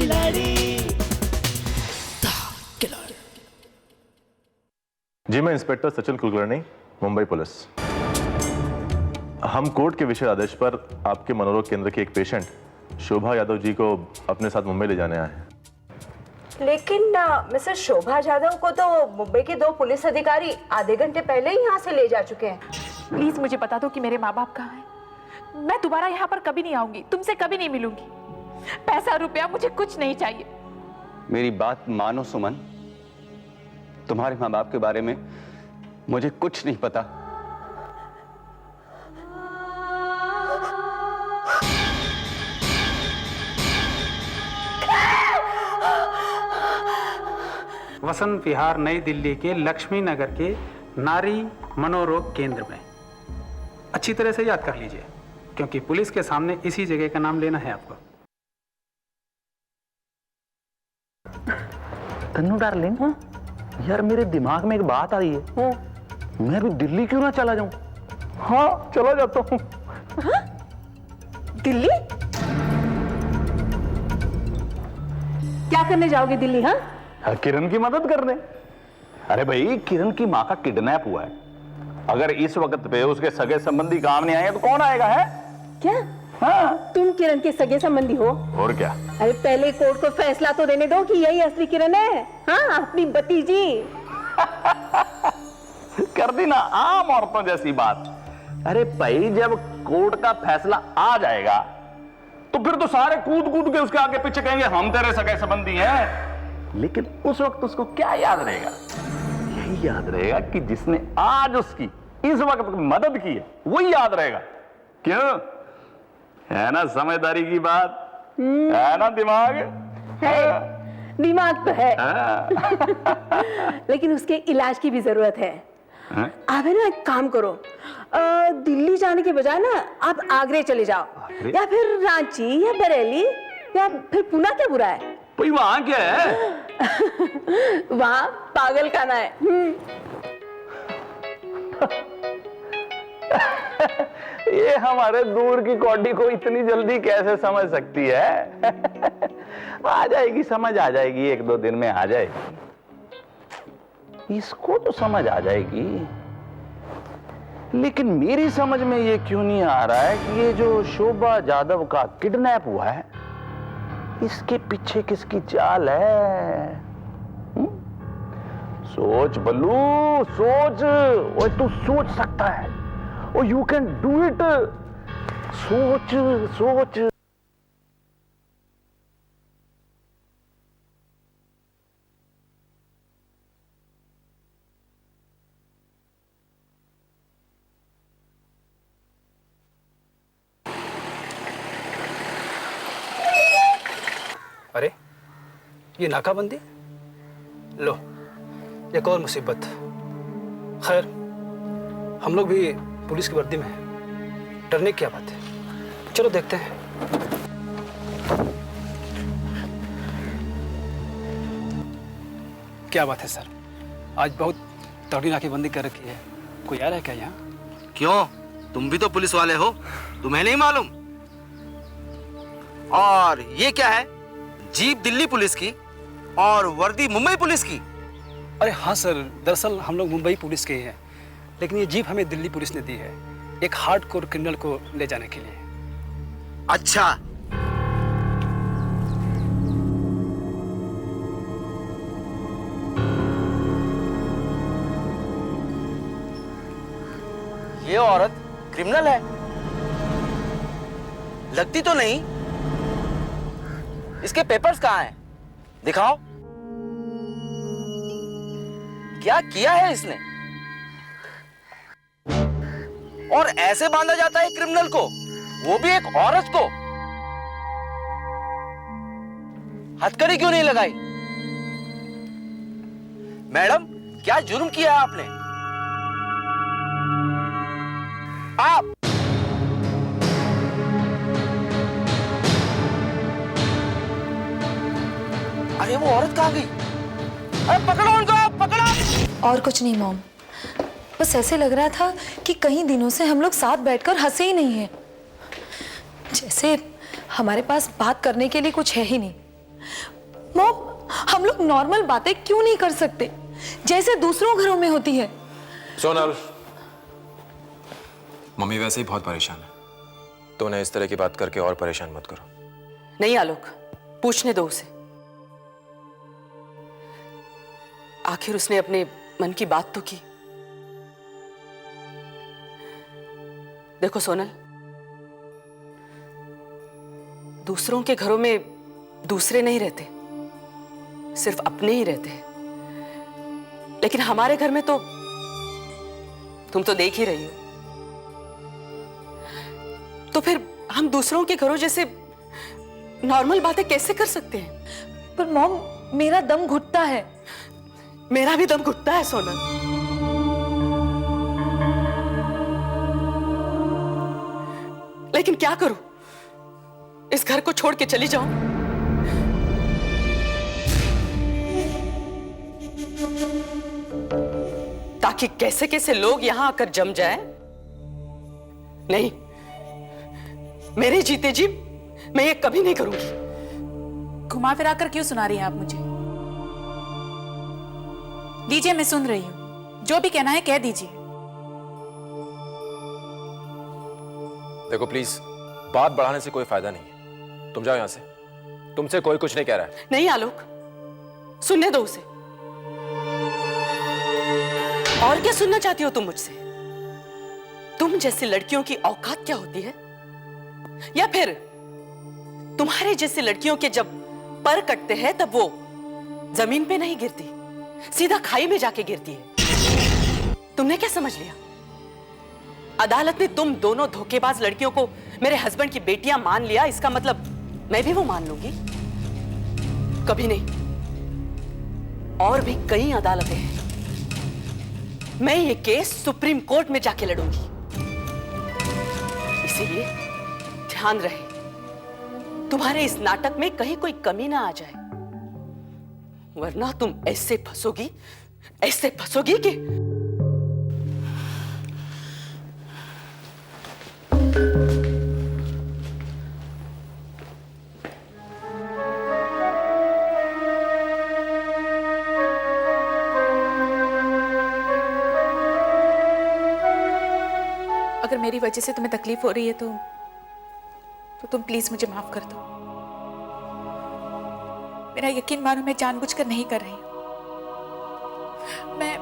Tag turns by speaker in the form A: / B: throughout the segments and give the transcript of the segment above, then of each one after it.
A: खिलाड़ी।
B: जी, मैं inspector Sachin Kulkarni, Mumbai police. हम कोर्ट के विशेष आदेश पर आपके मनोरोग केंद्र की एक पेशेंट शोभा यादव जी को अपने साथ मुंबई ले जाने आए हैं।
C: लेकिन मिसेस शोभा यादव को तो मुंबई के 2 पुलिस अधिकारी आधे घंटे पहले ही यहाँ से ले जा चुके हैं।
D: प्लीज मुझे बता दो कि मेरे माँ बाप कहाँ हैं। मैं दोबारा यहाँ पर कभी नहीं आऊंगी, तुमसे कभी नहीं मिलूंगी। पैसा रुपया मुझे कुछ नहीं चाहिए।
E: मेरी बात मानो सुमन, तुम्हारे माँ बाप के बारे में मुझे कुछ नहीं पता।
F: वसंत विहार नई दिल्ली के लक्ष्मी नगर के नारी मनोरोग केंद्र में। अच्छी तरह से याद कर लीजिए, क्योंकि पुलिस के सामने इसी जगह का नाम लेना है आपको।
E: तन्नू डार्लिंग, यार मेरे दिमाग में एक बात आ रही है। मैं भी दिल्ली क्यों ना चला जाऊं? हाँ, चला जाता हूं।
C: दिल्ली? क्या करने जाओगे दिल्ली? हाँ,
E: किरण की मदद करने। अरे भाई, किरण की माँ का किडनैप हुआ है। अगर इस वक्त पे उसके सगे संबंधी काम नहीं आएंगे तो कौन आएगा? है
C: क्या?
E: हाँ।
C: तुम किरण के सगे संबंधी हो?
E: और क्या?
C: अरे पहले कोर्ट को फैसला तो देने दो कि यही असली किरण है। हाँ, अपनी भतीजी।
E: कर दी ना आम औरतों जैसी बात। अरे भाई, जब कोर्ट का फैसला आ जाएगा तो फिर तो सारे कूद कूद के उसके आगे पीछे कहेंगे हम तेरे सगे संबंधी हैं। लेकिन उस वक्त उसको क्या याद रहेगा? यही याद रहेगा कि जिसने आज उसकी इस वक्त मदद की है, वही याद रहेगा। क्यों? है ना समझदारी की बात? है ना दिमाग?
C: है, दिमाग तो है। लेकिन उसके इलाज की भी जरूरत है। आप है ना, एक काम करो, दिल्ली जाने के बजाय ना आप आगरे चले जाओ, या फिर रांची या बरेली या फिर पुणे। क्या बुरा है?
E: भाई वहां क्या है?
C: वहां पागल खाना है।
E: ये हमारे दूर की कौड़ी को इतनी जल्दी कैसे समझ सकती है? आ जाएगी, समझ आ जाएगी, 1-2 दिन में आ जाएगी। इसको तो समझ आ जाएगी, लेकिन मेरी समझ में ये क्यों नहीं आ रहा है कि ये जो शोभा यादव का किडनैप हुआ है, इसके पीछे किसकी चाल है? सोच बल्लू, सोच। ओए तू सोच सकता है, ओ यू कैन डू इट। सोच सोच।
F: अरे ये नाकाबंदी, लो एक और मुसीबत। खैर, हम लोग भी पुलिस की वर्दी में हैं, डरने की क्या बात है। चलो देखते हैं। क्या बात है सर, आज बहुत तगड़ी नाकेबंदी कर रखी है। कोई आ रहा है क्या यहाँ?
G: क्यों, तुम भी तो पुलिस वाले हो, तुम्हें नहीं मालूम? और ये क्या है? जीप दिल्ली पुलिस की और वर्दी मुंबई पुलिस की?
F: अरे हाँ सर, दरअसल हम लोग मुंबई पुलिस के ही हैं, लेकिन ये जीप हमें दिल्ली पुलिस ने दी है एक हार्डकोर क्रिमिनल को ले जाने के लिए।
G: अच्छा, ये औरत क्रिमिनल है? लगती तो नहीं। इसके पेपर्स कहाँ हैं? दिखाओ। क्या किया है इसने? और ऐसे बांधा जाता है क्रिमिनल को, वो भी एक औरत को? हथकड़ी क्यों नहीं लगाई? मैडम, क्या जुर्म किया है आपने? आप अरे वो औरत कहाँ गई? अरे पकड़ो उनको, पकड़ो।
H: और कुछ नहीं मॉम, बस ऐसे लग रहा था कि कई दिनों से हम लोग साथ बैठकर हंसे ही नहीं हैं, जैसे हमारे पास बात करने के लिए कुछ है ही नहीं। मॉम, हम लोग नॉर्मल बातें क्यों नहीं कर सकते जैसे दूसरों घरों में होती है?
A: सोनल, मम्मी वैसे ही बहुत परेशान है, तो उन्हें इस तरह की बात करके और परेशान मत करो।
I: नहीं आलोक, पूछने दो उसे। आखिर उसने अपने मन की बात तो की। देखो सोनल, दूसरों के घरों में दूसरे नहीं रहते, सिर्फ अपने ही रहते हैं। लेकिन हमारे घर में तो तुम तो देख ही रही हो। तो फिर हम दूसरों के घरों जैसे नॉर्मल बातें कैसे कर सकते हैं?
H: पर मॉम, मेरा दम घुटता है।
I: मेरा भी दम घुटता है सोनल। लेकिन क्या करूं? इस घर को छोड़ के चली जाऊं? ताकि कैसे कैसे लोग यहां आकर जम जाए? नहीं, मेरे जीते जी मैं ये कभी नहीं करूंगी।
D: घुमा फिरा कर क्यों सुना रही हैं आप मुझे? दीजिए, मैं सुन रही हूं। जो भी कहना है कह दीजिए।
A: देखो प्लीज, बात बढ़ाने से कोई फायदा नहीं है, तुम जाओ यहां से। तुमसे कोई कुछ नहीं कह रहा है।
I: नहीं आलोक, सुनने दो उसे। और क्या सुनना चाहती हो तुम मुझसे? तुम जैसी लड़कियों की औकात क्या होती है? या फिर तुम्हारे जैसी लड़कियों के जब पर कटते हैं तब वो जमीन पे नहीं गिरती, सीधा खाई में जाके गिरती है। तुमने क्या समझ लिया? अदालत ने तुम दोनों धोखेबाज लड़कियों को मेरे हस्बैंड की बेटियां मान लिया, इसका मतलब मैं भी वो मान लूंगी? कभी नहीं। और भी कई अदालतें हैं। मैं ये केस सुप्रीम कोर्ट में जाके लड़ूंगी। इसीलिए ध्यान रहे, तुम्हारे इस नाटक में कहीं कोई कमी ना आ जाए, वरना तुम ऐसे फंसोगी कि
D: अगर मेरी वजह से तुम्हें तकलीफ हो रही है तो तुम प्लीज मुझे माफ कर दो। मेरा यकीन मानो, मैं जानबूझकर नहीं कर रही हूं। मैं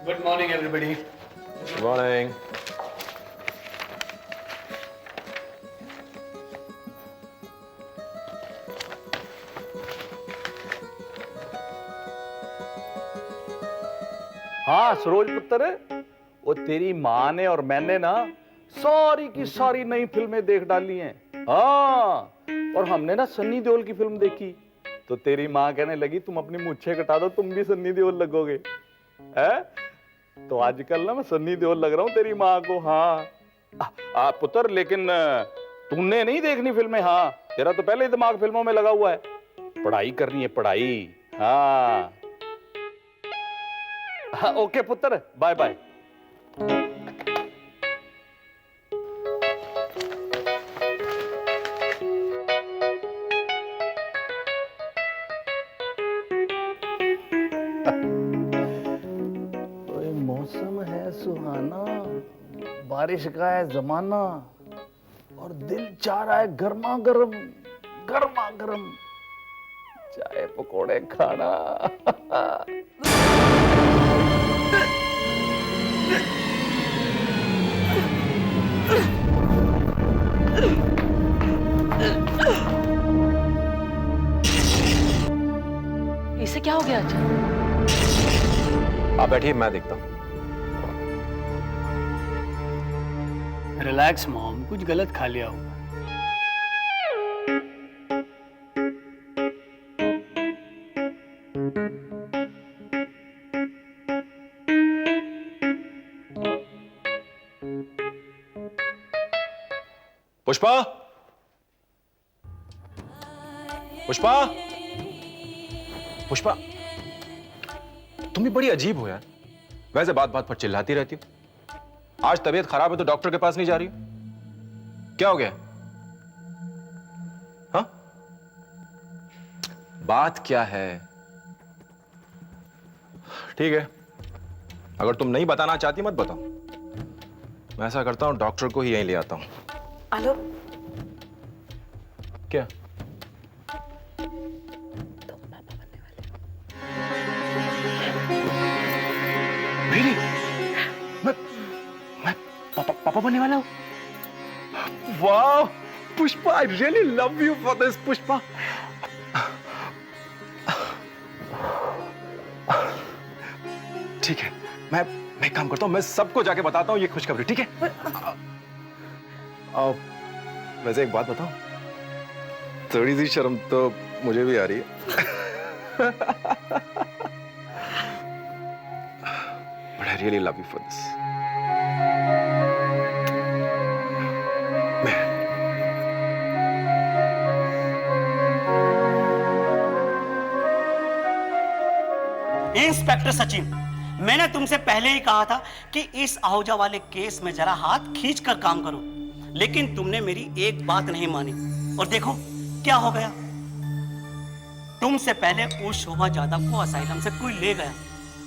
F: Good morning, everybody.
A: Good morning.
E: हाँ सरोज पुत्र, वो तेरी माँ ने और मैंने ना सारी की सारी नई फिल्में देख डाली हैं। हाँ, और हमने ना सन्नी देओल की फिल्म देखी तो तेरी माँ कहने लगी तुम अपनी मूछें कटा दो, तुम भी सन्नी देओल लगोगे। है? तो आजकल ना मैं सन्नी देओल लग रहा हूँ तेरी माँ को। हाँ पुत्र, लेकिन तुमने नहीं देखनी फिल्में। हाँ, तेरा तो पहले ही दिमाग फिल्मों में लगा हुआ है। पढ़ाई करनी है, पढ़ाई। हाँ ओके पुत्र, बाय बाय। मौसम है सुहाना, बारिश का है जमाना, और दिल चाह रहा है गर्मा गर्म चाय पकौड़े खाना।
I: इसे क्या हो गया अचानक?
A: आप बैठिए, मैं देखता हूँ।
F: रिलैक्स मॉम, कुछ गलत खा लिया होगा।
A: पुष्पा, पुष्पा, पुष्पा, तुम भी बड़ी अजीब हो यार। वैसे बात बात पर चिल्लाती रहती हो। आज तबीयत खराब है तो डॉक्टर के पास नहीं जा रही हो? क्या हो गया? हाँ, बात क्या है? ठीक है, अगर तुम नहीं बताना चाहती मत बताओ। मैं ऐसा करता हूं, डॉक्टर को ही यहीं ले आता हूं।
I: आलोक,
A: क्या?
F: Really? मैं पापा बनने वाला हूँ।
A: वाह Pushpa, I really love you for this Pushpa. ठीक है, मैं एक काम करता हूं, मैं सबको जाके बताता हूं ये खुशखबरी, ठीक है? वैसे एक बात बताऊं, थोड़ी सी शर्म तो मुझे भी आ रही है। But I really love you for this.
G: Inspector Sachin, मैंने तुमसे पहले ही कहा था कि इस आहूजा वाले केस में जरा हाथ खींच कर काम करो, लेकिन तुमने मेरी एक बात नहीं मानी और देखो क्या हो गया। तुमसे पहले उस शोभा यादव को असाइलम से कोई ले गया।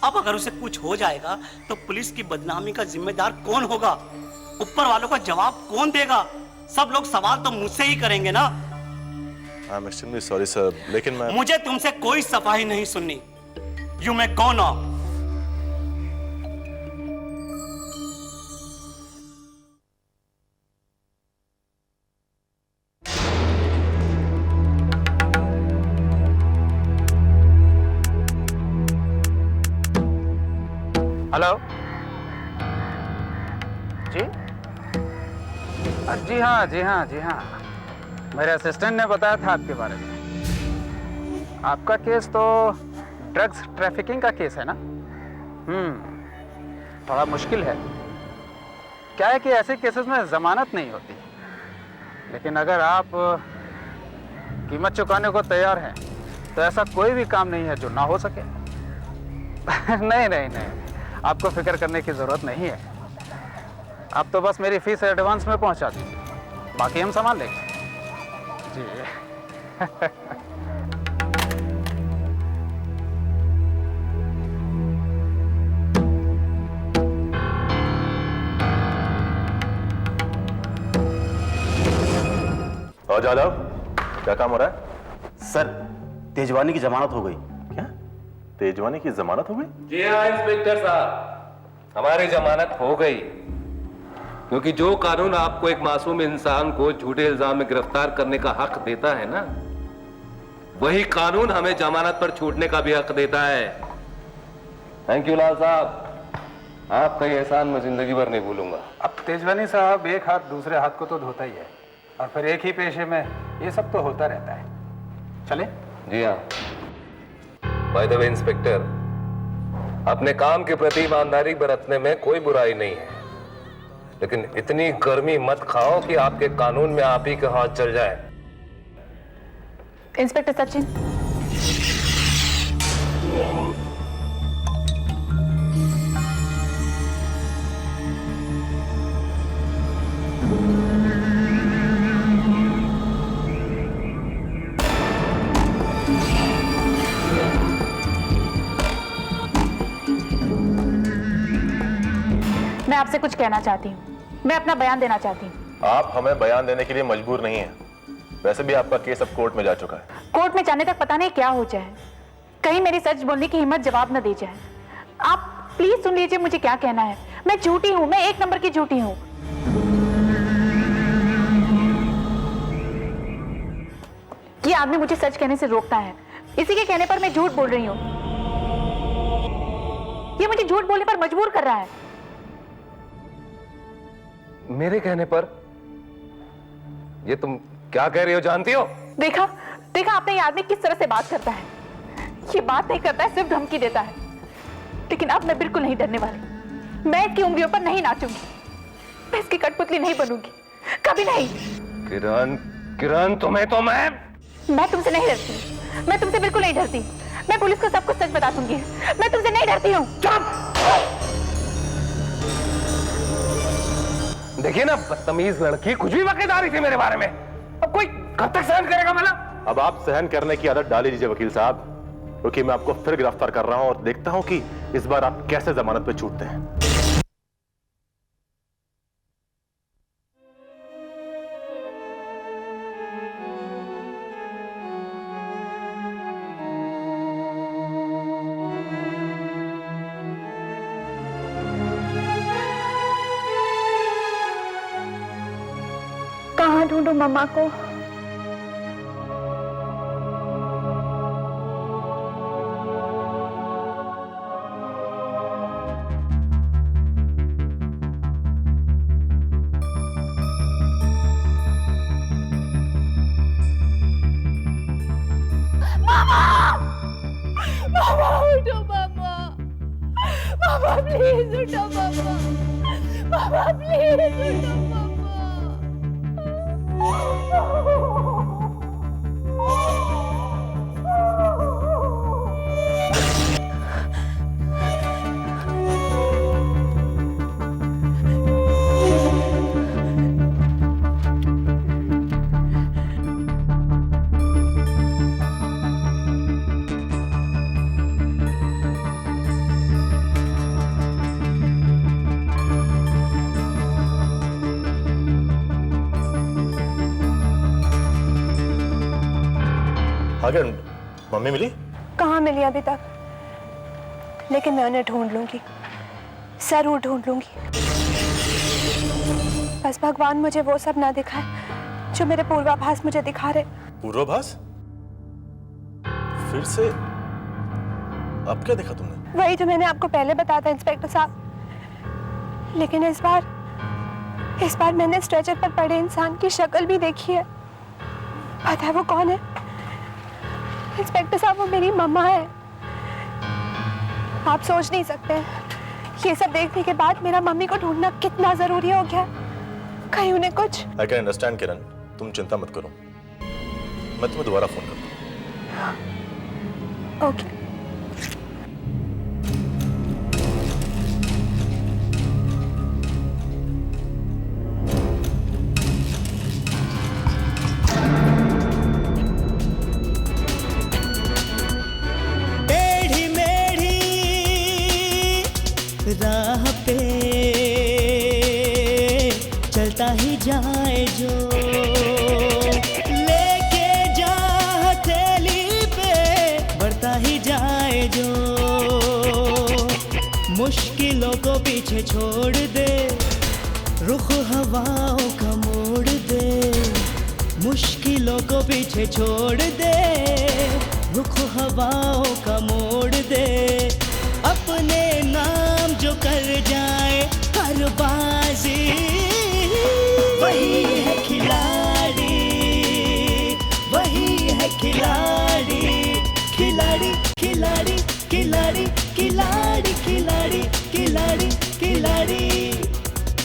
G: अब अगर उसे कुछ हो जाएगा तो पुलिस की बदनामी का जिम्मेदार कौन होगा? ऊपर वालों का जवाब कौन देगा? सब लोग सवाल तो मुझसे ही करेंगे ना।
B: I am extremely sorry sir, लेकिन मैं
G: मुझे तुमसे कोई सफाई नहीं सुननी। You may go now.
F: Hello जी, जी हाँ जी हाँ जी हाँ, मेरे असिस्टेंट ने बताया था आपके बारे में। आपका केस तो ड्रग्स ट्रैफिकिंग का केस है ना? थोड़ा मुश्किल है। क्या है कि ऐसे केसेस में जमानत नहीं होती, लेकिन अगर आप कीमत चुकाने को तैयार हैं तो ऐसा कोई भी काम नहीं है जो ना हो सके। नहीं नहीं नहीं, आपको फिक्र करने की जरूरत नहीं है। आप तो बस मेरी फीस एडवांस में पहुंचा दीजिए, बाकी हम संभाल लेंगे जी।
B: और जादव, क्या काम हो रहा है?
G: सर, तेजवानी की जमानत हो गई।
B: क्या तेजवानी की जमानत हो गई?
J: जी हाँ इंस्पेक्टर साहब, हमारी जमानत हो गई। क्योंकि जो कानून आपको एक मासूम इंसान को झूठे इल्जाम में गिरफ्तार करने का हक देता है ना, वही कानून हमें जमानत पर छूटने का भी हक देता है। थैंक यू लाल साहब, आपका ये एहसान मैं जिंदगी भर नहीं भूलूंगा।
F: अब तेजवानी साहब, एक हाथ दूसरे हाथ को तो धोता ही है, और फिर एक ही पेशे में ये सब तो होता रहता है। चले?
J: जी हाँ। बाय द वे इंस्पेक्टर, अपने काम के प्रति ईमानदारी बरतने में कोई बुराई नहीं है, लेकिन इतनी गर्मी मत खाओ कि आपके कानून में आप ही के हाथ चल जाए।
D: इंस्पेक्टर सचिन, मैं आपसे कुछ कहना चाहती हूँ, मैं अपना बयान देना चाहती हूँ।
B: आप हमें बयान देने के लिए मजबूर नहीं हैं। वैसे भी आपका केस अब कोर्ट में जा चुका है।
D: कोर्ट में जाने तक पता नहीं क्या हो जाए, कहीं मेरी सच बोलने की हिम्मत जवाब न दे जाए। आप प्लीज सुन लीजिए मुझे क्या कहना है। मैं झूठी हूँ, मैं एक नंबर की झूठी हूँ। ये आदमी मुझे सच कहने से रोकता है, इसी के कहने पर मैं झूठ बोल रही हूँ। ये मुझे झूठ बोलने पर मजबूर कर रहा है।
J: मेरे कहने पर? ये तुम क्या कह रही हो जानती हो?
D: देखा देखा आपने ये आदमी किस तरह से बात करता है। ये बात नहीं करता है, सिर्फ धमकी देता है। लेकिन अब मैं बिल्कुल नहीं डरने वाली। मैं इसकी उंगलियों पर नहीं नाचूंगी, मैं इसकी कठपुतली नहीं बनूंगी, कभी नहीं।
J: किरण, किरण तुम्हें तो मैं
D: तुमसे नहीं डरती, मैं तुमसे बिल्कुल नहीं डरती। मैं पुलिस को सब कुछ सच बता दूंगी। मैं तुमसे नहीं डरती हूँ।
J: देखिए ना, बदतमीज लड़की कुछ भी बकेदारी थी मेरे बारे में। अब कोई कब तक सहन करेगा भला?
B: अब आप सहन करने की आदत डाल लीजिए वकील साहब, क्योंकि मैं आपको फिर गिरफ्तार कर रहा हूं और देखता हूं कि इस बार आप कैसे जमानत पे छूटते हैं।
C: कहाँ ढूंढूं मम्मा को?
D: मामा उठो मामा, मामा प्लीज उठो मामा, मामा प्लीज उठो
B: आगे मम्मी मिली?
C: कहाँ मिली अभी तक, लेकिन मैं उन्हें ढूंढ लूंगी, जरूर ढूंढ लूंगी। बस भगवान मुझे वो सब ना दिखाए जो मेरे पूर्वाभास मुझे दिखा रहे।
B: पूर्वाभास? फिर से? अब क्या देखा तुमने?
C: वही जो मैंने आपको पहले बताया था इंस्पेक्टर साहब, लेकिन इस बार मैंने स्ट्रेचर पर पड़े इंसान की शक्ल भी देखी है। पता है वो कौन है? इंस्पेक्टर साहब, वो मेरी मम्मा है। आप सोच नहीं सकते, ये सब देखने के बाद मेरा मम्मी को ढूंढना कितना जरूरी हो गया। कहीं उन्हें कुछ।
B: आई कैन अंडरस्टैंड किरण, तुम चिंता मत करो, मैं तुम्हें दोबारा फोन करता हूँ।
C: ओके।
K: राह पे चलता ही जाए जो, लेके जा हथेली पे बढ़ता ही जाए जो, मुश्किलों को पीछे छोड़ दे, रुख हवाओं का मोड़ दे, मुश्किलों को पीछे छोड़ दे, रुख हवाओं का मोड़ दे, अपने नाम जो कर जाए हर बाजी, वही है खिला